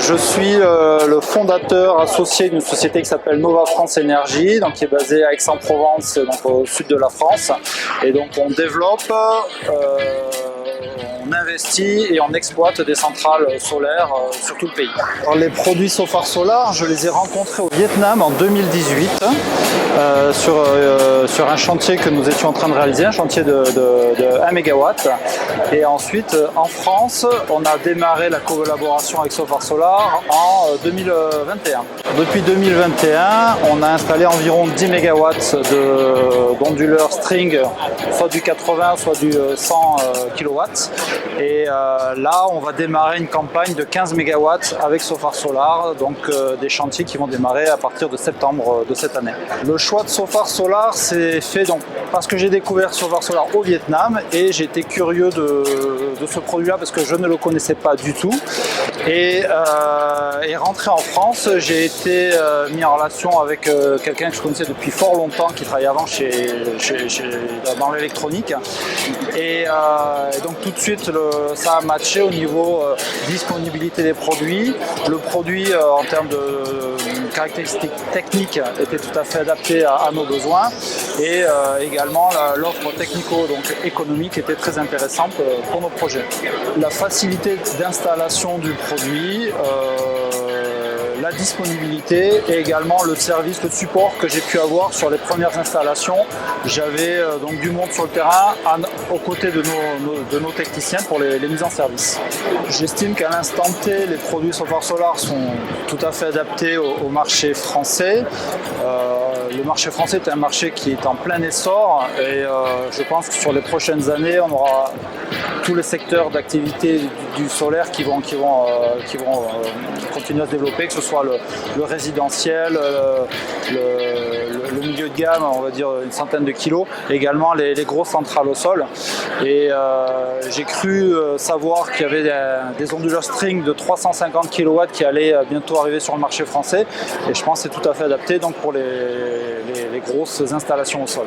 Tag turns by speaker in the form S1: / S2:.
S1: Je suis le fondateur associé d'une société qui s'appelle Nova France Énergie, donc qui est basée à Aix-en-Provence, donc au sud de la France. Et donc on développe, on investit et on exploite des centrales solaires sur tout le pays. Alors, les produits Sofar Solar, je les ai rencontrés au Vietnam en 2018 sur un chantier que nous étions en train de réaliser, un chantier de 1 MW. Et ensuite, en France, on a démarré la collaboration avec Sofar Solar en 2021. Depuis 2021, on a installé environ 10 MW d'onduleurs string, soit du 80, soit du 100 kW. Et là, on va démarrer une campagne de 15 MW avec Sofar Solar, donc des chantiers qui vont démarrer à partir de septembre de cette année. Le choix de Sofar Solar s'est fait donc parce que j'ai découvert Sofar Solar au Vietnam et j'ai été curieux de ce produit-là parce que je ne le connaissais pas du tout. Et rentré en France, j'ai été mis en relation avec quelqu'un que je connaissais depuis fort longtemps, qui travaillait avant dans l'électronique. Et donc tout de suite, ça a matché au niveau disponibilité des produits. Le produit, en termes de caractéristiques techniques, était tout à fait adapté à nos besoins. Et également, l'offre technico-économique était très intéressante pour nos projets. La facilité d'installation du produit, la disponibilité et également le service, le support que j'ai pu avoir sur les premières installations. J'avais donc du monde sur le terrain aux côtés de nos techniciens pour les mises en service. J'estime qu'à l'instant T, les produits Sofar Solar sont tout à fait adaptés au marché français. Le marché français est un marché qui est en plein essor et je pense que sur les prochaines années, on aura tous les secteurs d'activité du solaire qui vont continuer à se développer, que ce soit le résidentiel, le milieu de gamme, on va dire une centaine de kilos, également les grosses centrales au sol. Et j'ai cru savoir qu'il y avait des onduleurs string de 350 kW qui allaient bientôt arriver sur le marché français. Et je pense que c'est tout à fait adapté donc pour les grosses installations au sol.